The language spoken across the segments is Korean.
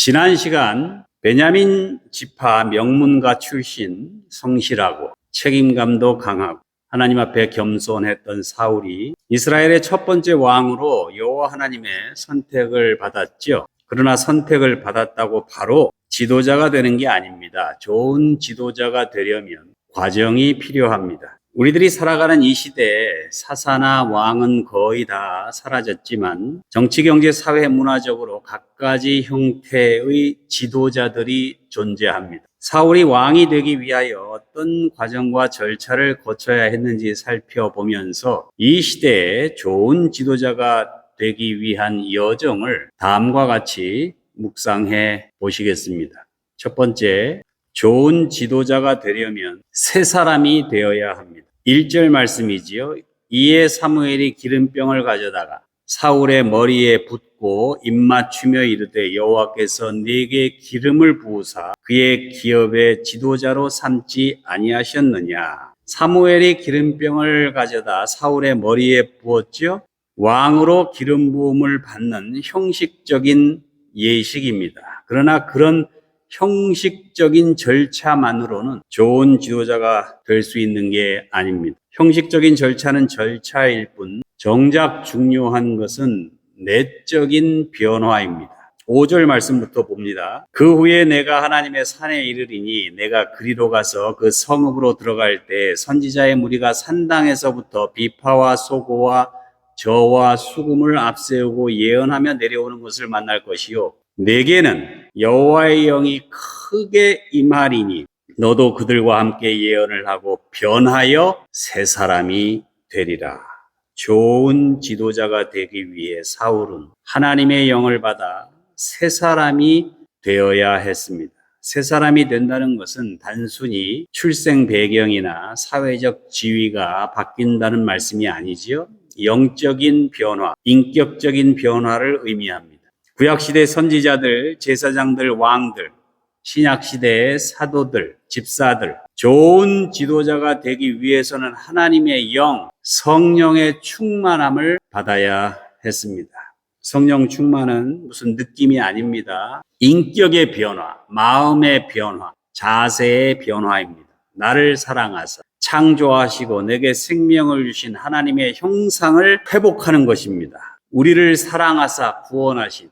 지난 시간 베냐민 지파 명문가 출신, 성실하고 책임감도 강하고 하나님 앞에 겸손했던 사울이 이스라엘의 첫 번째 왕으로 여호와 하나님의 선택을 받았죠. 그러나 선택을 받았다고 바로 지도자가 되는 게 아닙니다. 좋은 지도자가 되려면 과정이 필요합니다. 우리들이 살아가는 이 시대에 사사나 왕은 거의 다 사라졌지만 정치, 경제, 사회, 문화적으로 갖가지 형태의 지도자들이 존재합니다. 사울이 왕이 되기 위하여 어떤 과정과 절차를 거쳐야 했는지 살펴보면서 이 시대에 좋은 지도자가 되기 위한 여정을 다음과 같이 묵상해 보시겠습니다. 첫 번째, 좋은 지도자가 되려면 새 사람이 되어야 합니다. 1절 말씀이지요. 이에 사무엘이 기름병을 가져다가 사울의 머리에 붓고 입맞추며 이르되 여호와께서 네게 기름을 부으사 그의 기업의 지도자로 삼지 아니하셨느냐. 사무엘이 기름병을 가져다 사울의 머리에 부었죠. 왕으로 기름 부음을 받는 형식적인 예식입니다. 그러나 그런 형식적인 절차만으로는 좋은 지도자가 될 수 있는 게 아닙니다. 형식적인 절차는 절차일 뿐 정작 중요한 것은 내적인 변화입니다. 5절 말씀부터 봅니다. 그 후에 내가 하나님의 산에 이르리니 내가 그리로 가서 그 성읍으로 들어갈 때 선지자의 무리가 산당에서부터 비파와 소고와 저와 수금을 앞세우고 예언하며 내려오는 것을 만날 것이요 내게는 여호와의 영이 크게 임하리니 너도 그들과 함께 예언을 하고 변하여 새 사람이 되리라. 좋은 지도자가 되기 위해 사울은 하나님의 영을 받아 새 사람이 되어야 했습니다. 새 사람이 된다는 것은 단순히 출생 배경이나 사회적 지위가 바뀐다는 말씀이 아니지요. 영적인 변화, 인격적인 변화를 의미합니다. 구약시대 선지자들, 제사장들, 왕들, 신약시대의 사도들, 집사들, 좋은 지도자가 되기 위해서는 하나님의 영, 성령의 충만함을 받아야 했습니다. 성령 충만은 무슨 느낌이 아닙니다. 인격의 변화, 마음의 변화, 자세의 변화입니다. 나를 사랑하사 창조하시고 내게 생명을 주신 하나님의 형상을 회복하는 것입니다. 우리를 사랑하사 구원하신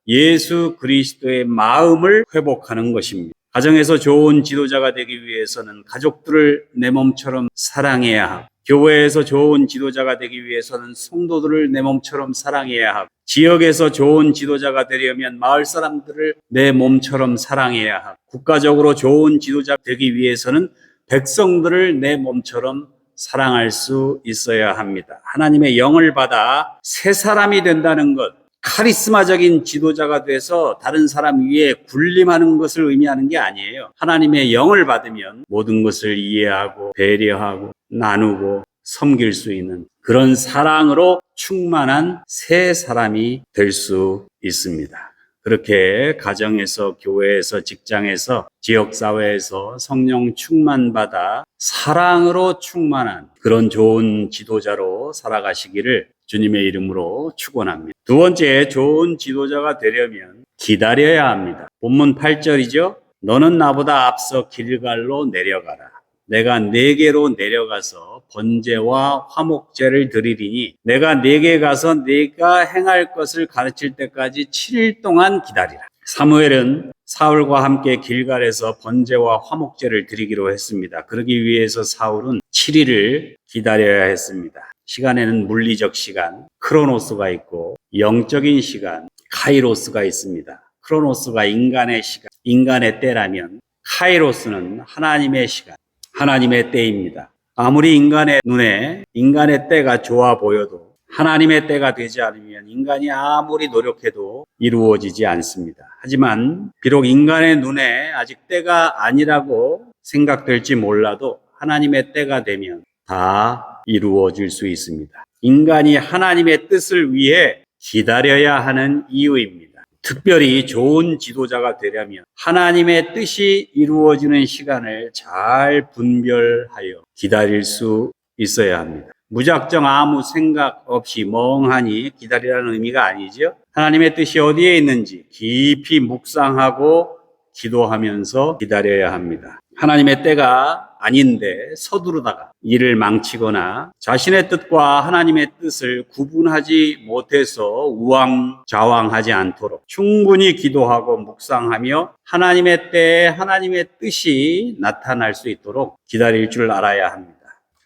예수 그리스도의 마음을 회복하는 것입니다. 가정에서 좋은 지도자가 되기 위해서는 가족들을 내 몸처럼 사랑해야 하고, 교회에서 좋은 지도자가 되기 위해서는 성도들을 내 몸처럼 사랑해야 하고, 지역에서 좋은 지도자가 되려면 마을 사람들을 내 몸처럼 사랑해야 하고, 국가적으로 좋은 지도자가 되기 위해서는 백성들을 내 몸처럼 사랑할 수 있어야 합니다. 하나님의 영을 받아 새 사람이 된다는 것, 카리스마적인 지도자가 돼서 다른 사람 위에 군림하는 것을 의미하는 게 아니에요. 하나님의 영을 받으면 모든 것을 이해하고 배려하고 나누고 섬길 수 있는 그런 사랑으로 충만한 새 사람이 될 수 있습니다. 그렇게 가정에서, 교회에서, 직장에서, 지역사회에서 성령 충만받아 사랑으로 충만한 그런 좋은 지도자로 살아가시기를 주님의 이름으로 축원합니다. 두 번째, 좋은 지도자가 되려면 기다려야 합니다. 본문 8절이죠. 너는 나보다 앞서 길갈로 내려가라. 내가 네게로 내려가서 번제와 화목제를 드리리니 내가 네게 가서 네가 행할 것을 가르칠 때까지 7일 동안 기다리라. 사무엘은 사울과 함께 길갈에서 번제와 화목제를 드리기로 했습니다. 그러기 위해서 사울은 7일을 기다려야 했습니다. 시간에는 물리적 시간, 크로노스가 있고 영적인 시간, 카이로스가 있습니다. 크로노스가 인간의 시간, 인간의 때라면 카이로스는 하나님의 시간, 하나님의 때입니다. 아무리 인간의 눈에 인간의 때가 좋아 보여도 하나님의 때가 되지 않으면 인간이 아무리 노력해도 이루어지지 않습니다. 하지만 비록 인간의 눈에 아직 때가 아니라고 생각될지 몰라도 하나님의 때가 되면 다 이루어질 수 있습니다. 인간이 하나님의 뜻을 위해 기다려야 하는 이유입니다. 특별히 좋은 지도자가 되려면 하나님의 뜻이 이루어지는 시간을 잘 분별하여 기다릴 수 있어야 합니다. 무작정 아무 생각 없이 멍하니 기다리라는 의미가 아니죠. 하나님의 뜻이 어디에 있는지 깊이 묵상하고 기도하면서 기다려야 합니다. 하나님의 때가 아닌데 서두르다가 일을 망치거나 자신의 뜻과 하나님의 뜻을 구분하지 못해서 우왕좌왕하지 않도록 충분히 기도하고 묵상하며 하나님의 때에 하나님의 뜻이 나타날 수 있도록 기다릴 줄 알아야 합니다.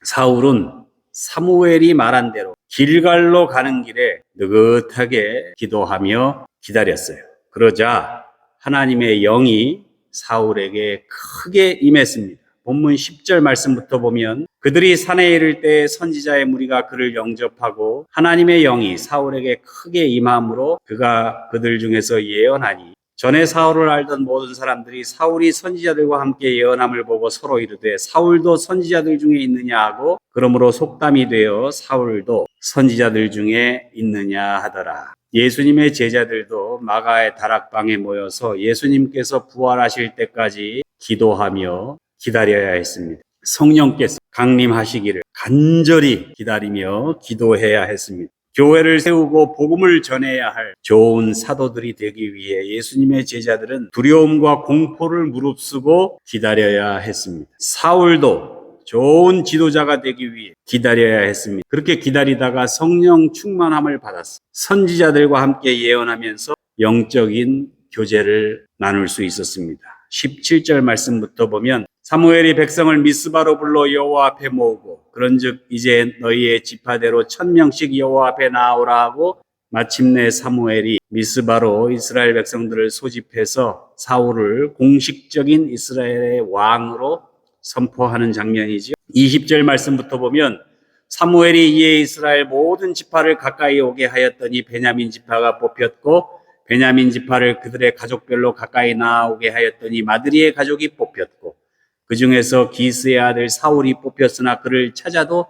사울은 사무엘이 말한 대로 길갈로 가는 길에 느긋하게 기도하며 기다렸어요. 그러자 하나님의 영이 사울에게 크게 임했습니다. 본문 10절 말씀부터 보면 그들이 산에 이를 때 선지자의 무리가 그를 영접하고 하나님의 영이 사울에게 크게 임함으로 그가 그들 중에서 예언하니 전에 사울을 알던 모든 사람들이 사울이 선지자들과 함께 예언함을 보고 서로 이르되 사울도 선지자들 중에 있느냐 하고 그러므로 속담이 되어 사울도 선지자들 중에 있느냐 하더라. 예수님의 제자들도 마가의 다락방에 모여서 예수님께서 부활하실 때까지 기도하며 기다려야 했습니다. 성령께서 강림하시기를 간절히 기다리며 기도해야 했습니다. 교회를 세우고 복음을 전해야 할 좋은 사도들이 되기 위해 예수님의 제자들은 두려움과 공포를 무릅쓰고 기다려야 했습니다. 사울도 좋은 지도자가 되기 위해 기다려야 했습니다. 그렇게 기다리다가 성령 충만함을 받았습니다. 선지자들과 함께 예언하면서 영적인 교제를 나눌 수 있었습니다. 17절 말씀부터 보면 사무엘이 백성을 미스바로 불러 여호와 앞에 모으고 그런즉 이제 너희의 지파대로 1000명씩 여호와 앞에 나오라 하고 마침내 사무엘이 미스바로 이스라엘 백성들을 소집해서 사울을 공식적인 이스라엘의 왕으로 선포하는 장면이지요. 20절 말씀부터 보면 사무엘이 이에 이스라엘 모든 지파를 가까이 오게 하였더니 베냐민 지파가 뽑혔고 베냐민 지파를 그들의 가족별로 가까이 나오게 하였더니 마드리의 가족이 뽑혔고 그 중에서 기스의 아들 사울이 뽑혔으나 그를 찾아도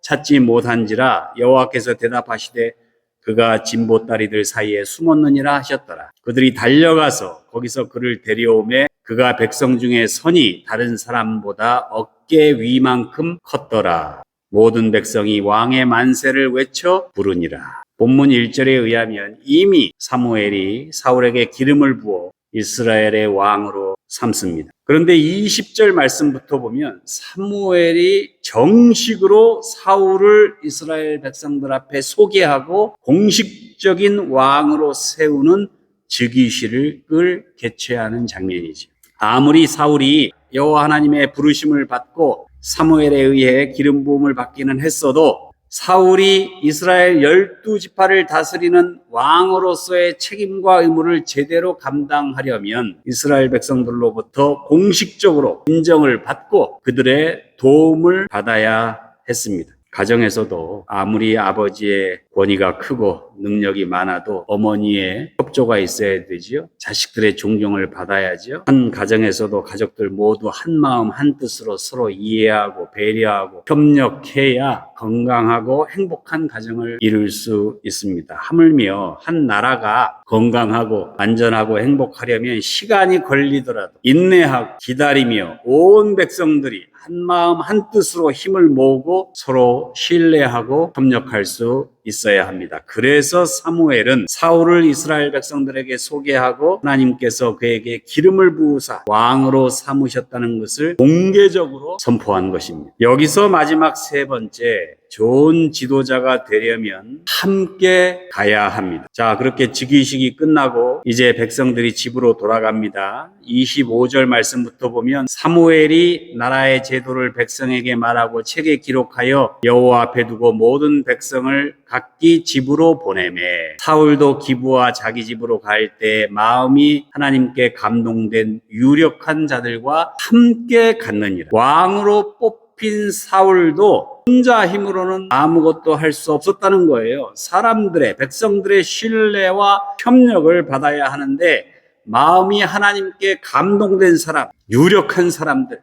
찾지 못한지라 여호와께서 대답하시되 그가 진보다리들 사이에 숨었느니라 하셨더라. 그들이 달려가서 거기서 그를 데려오매 그가 백성 중에 선이 다른 사람보다 어깨 위만큼 컸더라. 모든 백성이 왕의 만세를 외쳐 부르니라. 본문 1절에 의하면 이미 사무엘이 사울에게 기름을 부어 이스라엘의 왕으로 삼습니다. 그런데 20절 말씀부터 보면 사무엘이 정식으로 사울을 이스라엘 백성들 앞에 소개하고 공식적인 왕으로 세우는 즉위식을 개최하는 장면이죠. 아무리 사울이 여호와 하나님의 부르심을 받고 사무엘에 의해 기름 부음을 받기는 했어도 사울이 이스라엘 12지파를 다스리는 왕으로서의 책임과 의무를 제대로 감당하려면 이스라엘 백성들로부터 공식적으로 인정을 받고 그들의 도움을 받아야 했습니다. 가정에서도 아무리 아버지의 권위가 크고 능력이 많아도 어머니의 협조가 있어야 되지요. 자식들의 존경을 받아야죠. 한 가정에서도 가족들 모두 한 마음 한 뜻으로 서로 이해하고 배려하고 협력해야 건강하고 행복한 가정을 이룰 수 있습니다. 하물며 한 나라가 건강하고 안전하고 행복하려면 시간이 걸리더라도 인내하고 기다리며 온 백성들이 한 마음 한 뜻으로 힘을 모으고 서로 신뢰하고 협력할 수 있어야 합니다. 그래서 사무엘은 사울을 이스라엘 백성들에게 소개하고 하나님께서 그에게 기름을 부으사 왕으로 삼으셨다는 것을 공개적으로 선포한 것입니다. 여기서 마지막 세 번째, 좋은 지도자가 되려면 함께 가야 합니다. 자, 그렇게 즉위식이 끝나고 이제 백성들이 집으로 돌아갑니다. 25절 말씀부터 보면 사무엘이 나라의 제도를 백성에게 말하고 책에 기록하여 여호와 앞에 두고 모든 백성을 각기 집으로 보내매 사울도 기브와 자기 집으로 갈 때 마음이 하나님께 감동된 유력한 자들과 함께 갔느니라. 왕으로 뽑힌 사울도 혼자 힘으로는 아무것도 할 수 없었다는 거예요. 사람들의, 백성들의 신뢰와 협력을 받아야 하는데 마음이 하나님께 감동된 사람, 유력한 사람들,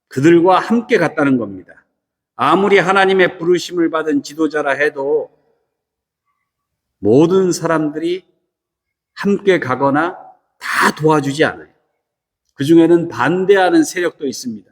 그들과 함께 갔다는 겁니다. 아무리 하나님의 부르심을 받은 지도자라 해도 모든 사람들이 함께 가거나 다 도와주지 않아요. 그 중에는 반대하는 세력도 있습니다.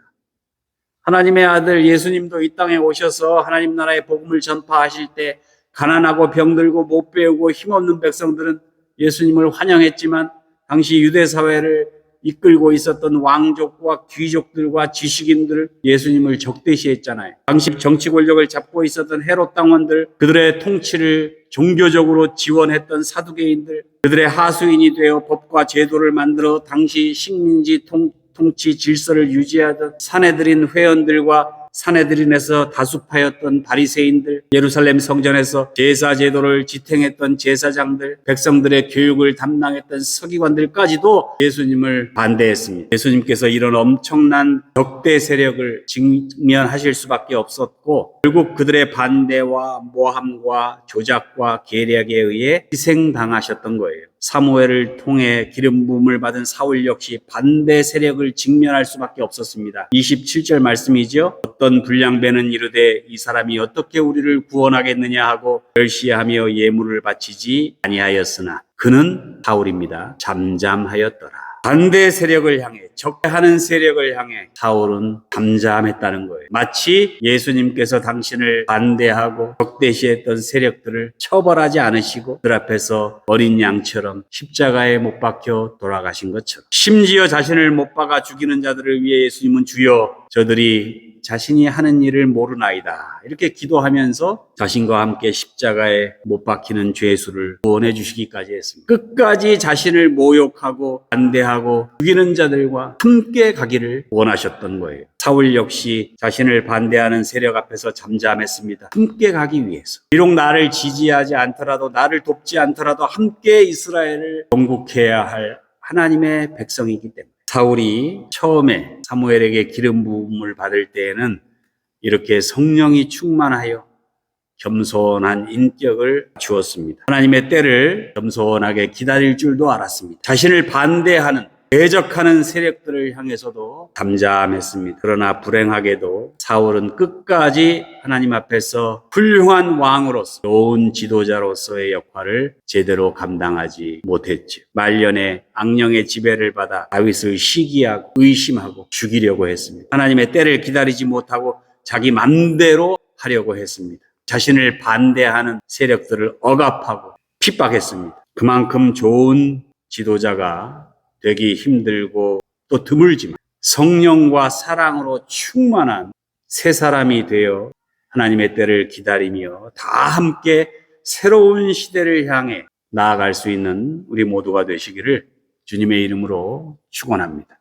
하나님의 아들 예수님도 이 땅에 오셔서 하나님 나라의 복음을 전파하실 때 가난하고 병들고 못 배우고 힘없는 백성들은 예수님을 환영했지만 당시 유대 사회를 이끌고 있었던 왕족과 귀족들과 지식인들 예수님을 적대시했잖아요. 당시 정치 권력을 잡고 있었던 헤롯 당원들, 그들의 통치를 종교적으로 지원했던 사두개인들, 그들의 하수인이 되어 법과 제도를 만들어 당시 식민지 통치 질서를 유지하던 사내들인 회원들과 사내들인에서 다수파였던 바리새인들, 예루살렘 성전에서 제사 제도를 지탱했던 제사장들, 백성들의 교육을 담당했던 서기관들까지도 예수님을 반대했습니다. 예수님께서 이런 엄청난 적대 세력을 직면하실 수밖에 없었고 결국 그들의 반대와 모함과 조작과 계략에 의해 희생당하셨던 거예요. 사무엘을 통해 기름 부음을 받은 사울 역시 반대 세력을 직면할 수밖에 없었습니다. 27절 말씀이죠. 어떤 불량배는 이르되 이 사람이 어떻게 우리를 구원하겠느냐 하고 멸시하며 예물을 바치지 아니하였으나 그는 사울입니다. 잠잠하였더라. 반대 세력을 향해, 적대하는 세력을 향해 사울은 잠잠했다는 거예요. 마치 예수님께서 당신을 반대하고 적대시했던 세력들을 처벌하지 않으시고 그 앞에서 어린 양처럼 십자가에 못 박혀 돌아가신 것처럼, 심지어 자신을 못 박아 죽이는 자들을 위해 예수님은 주여 저들이 자신이 하는 일을 모르나이다 이렇게 기도하면서 자신과 함께 십자가에 못 박히는 죄수를 구원해 주시기까지 했습니다. 끝까지 자신을 모욕하고 반대하고 죽이는 자들과 함께 가기를 원하셨던 거예요. 사울 역시 자신을 반대하는 세력 앞에서 잠잠했습니다. 함께 가기 위해서. 비록 나를 지지하지 않더라도, 나를 돕지 않더라도 함께 이스라엘을 건국해야 할 하나님의 백성이기 때문에. 사울이 처음에 사무엘에게 기름 부음을 받을 때에는 이렇게 성령이 충만하여 겸손한 인격을 주었습니다. 하나님의 때를 겸손하게 기다릴 줄도 알았습니다. 자신을 반대하는, 대적하는 세력들을 향해서도 잠잠했습니다. 그러나 불행하게도 사울은 끝까지 하나님 앞에서 훌륭한 왕으로서, 좋은 지도자로서의 역할을 제대로 감당하지 못했죠. 말년에 악령의 지배를 받아 다윗을 시기하고 의심하고 죽이려고 했습니다. 하나님의 때를 기다리지 못하고 자기 맘대로 하려고 했습니다. 자신을 반대하는 세력들을 억압하고 핍박했습니다. 그만큼 좋은 지도자가 되기 힘들고 또 드물지만 성령과 사랑으로 충만한 새 사람이 되어 하나님의 때를 기다리며 다 함께 새로운 시대를 향해 나아갈 수 있는 우리 모두가 되시기를 주님의 이름으로 축원합니다.